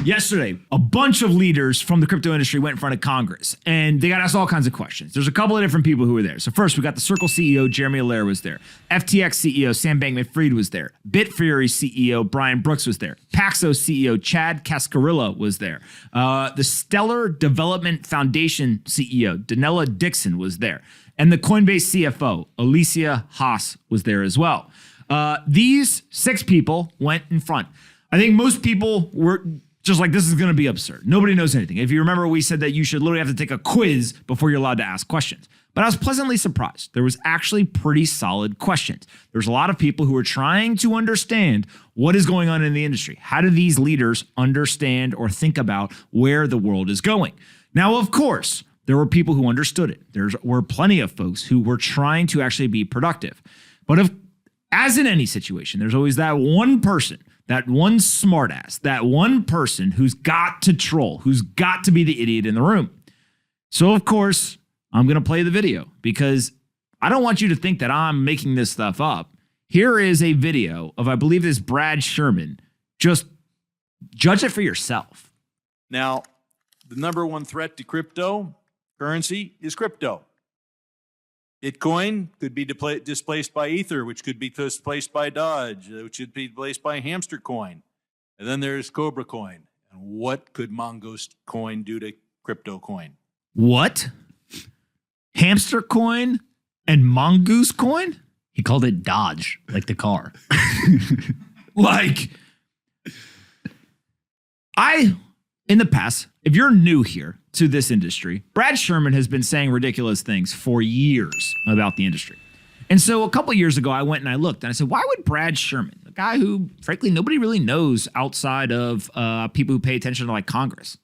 Yesterday, a bunch of leaders from the crypto industry went in front of Congress, and they got asked all kinds of questions. There's a couple of different people who were there. So first, we got the Circle CEO, Jeremy Allaire was there. FTX CEO, Sam Bankman-Fried was there. Bitfury CEO, Brian Brooks was there. Paxos CEO, Chad Cascarilla was there. The Stellar Development Foundation CEO, Danella Dixon was there. And the Coinbase CFO, Alicia Haas, was there as well. These 6 people went in front. I think most people were just like, this is going to be absurd. Nobody knows anything. If you remember, we said that you should literally have to take a quiz before you're allowed to ask questions. But I was pleasantly surprised. There was actually pretty solid questions. There's a lot of people who are trying to understand what is going on in the industry. How do these leaders understand or think about where the world is going? Now, of course, there were people who understood it. There were plenty of folks who were trying to actually be productive. But as in any situation, there's always that one person, that one smartass, that one person who's got to troll, who's got to be the idiot in the room. So, of course, I'm going to play the video because I don't want you to think that I'm making this stuff up. Here is a video of, I believe this Brad Sherman. Just judge it for yourself. Now, the number one threat to cryptocurrency is crypto. Bitcoin could be displaced by Ether, which could be displaced by Dodge, which could be displaced by Hamster Coin. And then there's Cobra Coin. And what could Mongoose Coin do to crypto coin? What? Hamster Coin and Mongoose Coin? He called it Dodge, like the car. In the past, if you're new here to this industry, Brad Sherman has been saying ridiculous things for years about the industry. And so a couple years ago, I went and I looked and I said, why would Brad Sherman, the guy who, frankly, nobody really knows outside of people who pay attention to like Congress,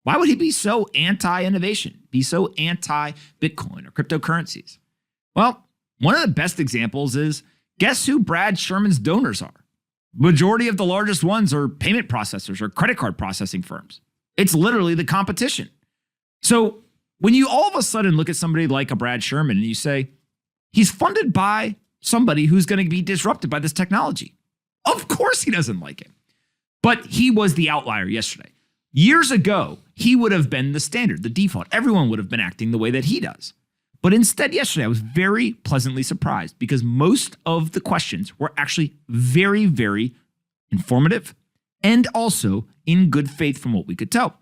why would he be so anti-innovation, be so anti-Bitcoin or cryptocurrencies? Well, one of the best examples is, guess who Brad Sherman's donors are? Majority of the largest ones are payment processors or credit card processing firms. It's literally the competition. So when you all of a sudden look at somebody like a Brad Sherman and you say, he's funded by somebody who's going to be disrupted by this technology. Of course he doesn't like it. But he was the outlier yesterday. Years ago, he would have been the standard, the default. Everyone would have been acting the way that he does. But instead, yesterday, I was very pleasantly surprised because most of the questions were actually very, very informative and also in good faith from what we could tell.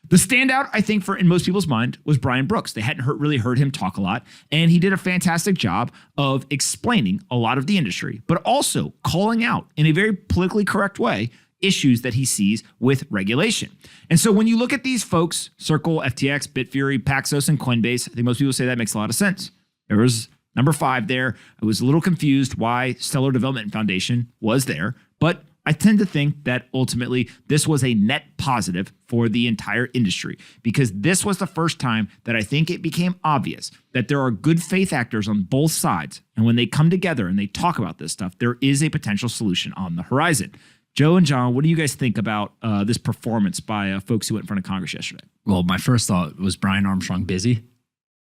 The standout, I think, in most people's mind was Brian Brooks. They hadn't really heard him talk a lot, and he did a fantastic job of explaining a lot of the industry, but also calling out in a very politically correct way issues that he sees with regulation. And so when you look at these folks, Circle, FTX, Bitfury, Paxos, and Coinbase, I think most people say that makes a lot of sense. There was number 5 there. I was a little confused why Stellar Development Foundation was there, but I tend to think that ultimately this was a net positive for the entire industry because this was the first time that I think it became obvious that there are good faith actors on both sides. And when they come together and they talk about this stuff, there is a potential solution on the horizon. Joe and John, what do you guys think about this performance by folks who went in front of Congress yesterday? Well, my first thought was Brian Armstrong busy.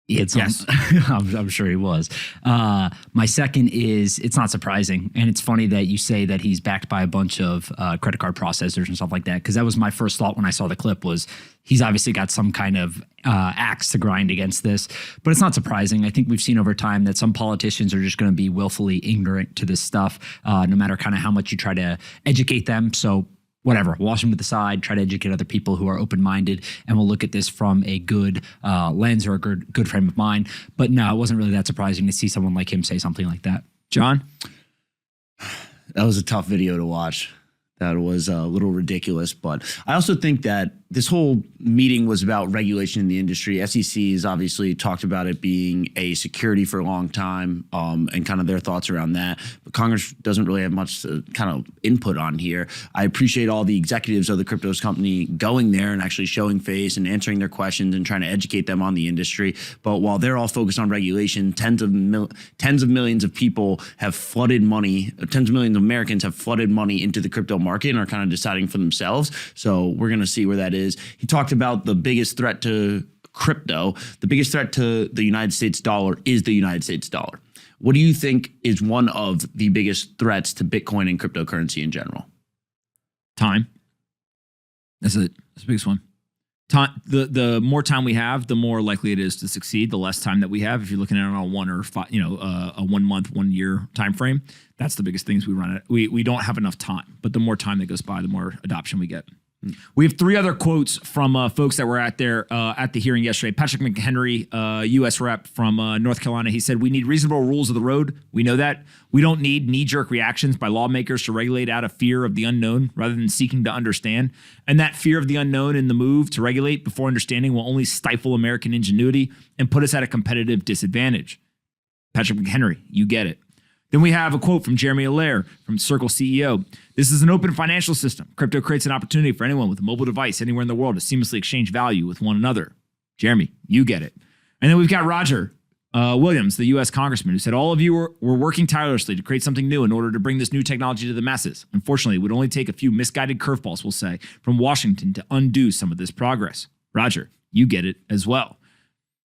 He had some, yes. I'm sure he was. My second is it's not surprising. And it's funny that you say that he's backed by a bunch of credit card processors and stuff like that, because that was my first thought when I saw the clip was he's obviously got some kind of axe to grind against this. But it's not surprising. I think we've seen over time that some politicians are just going to be willfully ignorant to this stuff, no matter kind of how much you try to educate them. So whatever, wash them to the side, try to educate other people who are open-minded, and we'll look at this from a good lens or a good frame of mind. But no, it wasn't really that surprising to see someone like him say something like that. John? That was a tough video to watch. That was a little ridiculous, but I also think that this whole meeting was about regulation in the industry. SEC has obviously talked about it being a security for a long time, and kind of their thoughts around that. But Congress doesn't really have much to kind of input on here. I appreciate all the executives of the cryptos company going there and actually showing face and answering their questions and trying to educate them on the industry. But while they're all focused on regulation, tens of millions of people have flooded money, tens of millions of Americans have flooded money into the crypto market and are kind of deciding for themselves. So we're going to see where that is. He talked about the biggest threat to crypto. The biggest threat to the United States dollar is the United States dollar. What do you think is one of the biggest threats to Bitcoin and cryptocurrency in general? Time. That's it. That's the biggest one. Time, the more time we have, the more likely it is to succeed. The less time that we have, if you're looking at it on a 1 or 5, a 1 month, 1 year time frame, that's the biggest things we run at. We don't have enough time, but the more time that goes by, the more adoption we get. We have 3 other quotes from folks that were at the hearing yesterday. Patrick McHenry, U.S. rep from North Carolina, he said, "We need reasonable rules of the road. We know that. We don't need knee-jerk reactions by lawmakers to regulate out of fear of the unknown rather than seeking to understand. And that fear of the unknown in the move to regulate before understanding will only stifle American ingenuity and put us at a competitive disadvantage." Patrick McHenry, you get it. Then we have a quote from Jeremy Allaire from Circle CEO. "This is an open financial system. Crypto creates an opportunity for anyone with a mobile device anywhere in the world to seamlessly exchange value with one another." Jeremy, you get it. And then we've got Roger Williams, the U.S. congressman, who said, "All of you were working tirelessly to create something new in order to bring this new technology to the masses. Unfortunately, it would only take a few misguided curveballs, we'll say, from Washington to undo some of this progress." Roger, you get it as well.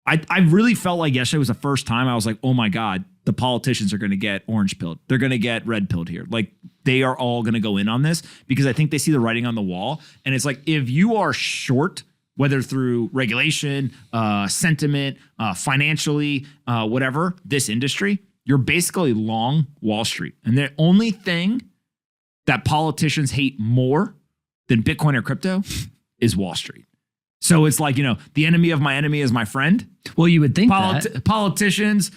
I really felt like yesterday was the first time I was like, oh my God, the politicians are going to get orange pilled. They're going to get red pilled here. Like they are all going to go in on this because I think they see the writing on the wall. And it's like, if you are short, whether through regulation, sentiment, financially, whatever, this industry, you're basically long Wall Street. And the only thing that politicians hate more than Bitcoin or crypto is Wall Street. So it's like, the enemy of my enemy is my friend. Well, you would think that. Politicians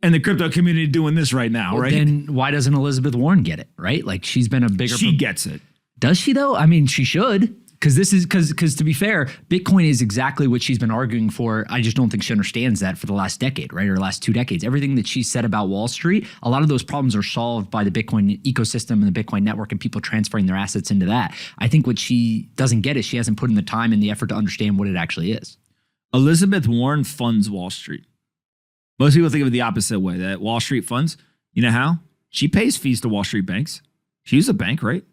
and the crypto community doing this right now, right? Then why doesn't Elizabeth Warren get it, right? Like she's been a bigger... She gets it. Does she though? I mean, she should. Because to be fair, Bitcoin is exactly what she's been arguing for. I just don't think she understands that for the last decade, right? Or last 2 decades. Everything that she said about Wall Street, a lot of those problems are solved by the Bitcoin ecosystem and the Bitcoin network and people transferring their assets into that. I think what she doesn't get is she hasn't put in the time and the effort to understand what it actually is. Elizabeth Warren funds Wall Street. Most people think of it the opposite way, that Wall Street funds. You know how? She pays fees to Wall Street banks. She's a bank, right?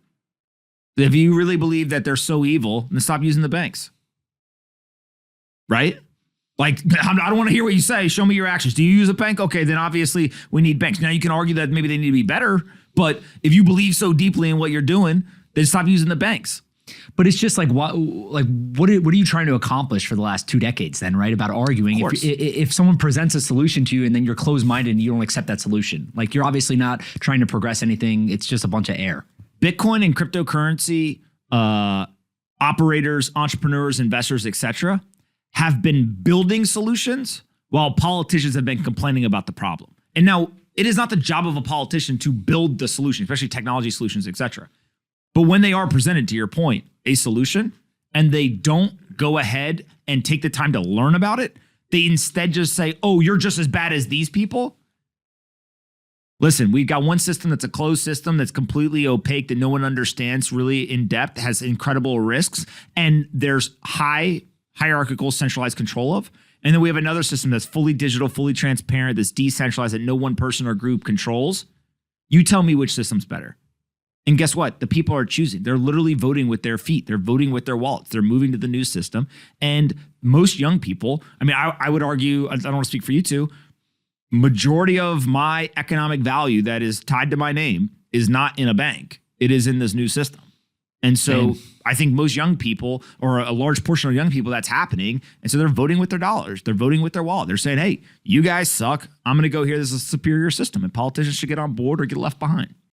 If you really believe that they're so evil, then stop using the banks. Right? Like, I don't want to hear what you say. Show me your actions. Do you use a bank? Okay, then obviously we need banks. Now you can argue that maybe they need to be better, but if you believe so deeply in what you're doing, then stop using the banks. But it's just like what are you trying to accomplish for the last 2 decades then, right? About arguing. If someone presents a solution to you and then you're closed-minded and you don't accept that solution, like you're obviously not trying to progress anything. It's just a bunch of air. Bitcoin and cryptocurrency operators, entrepreneurs, investors, etc., have been building solutions while politicians have been complaining about the problem. And now it is not the job of a politician to build the solution, especially technology solutions, etc. But when they are presented, to your point, a solution, and they don't go ahead and take the time to learn about it, they instead just say, oh, you're just as bad as these people. Listen, we've got one system that's a closed system that's completely opaque, that no one understands really in depth, has incredible risks, and there's high hierarchical centralized control of. And then we have another system that's fully digital, fully transparent, that's decentralized, that no one person or group controls. You tell me which system's better. And guess what? The people are choosing. They're literally voting with their feet. They're voting with their wallets. They're moving to the new system. And most young people, I mean, I would argue, I don't want to speak for you two, majority of my economic value that is tied to my name is not in a bank. It is in this new system. And so I think most young people, or a large portion of young people, that's happening. And so they're voting with their dollars. They're voting with their wallet. They're saying, hey, you guys suck. I'm going to go here. This is a superior system. And politicians should get on board or get left behind.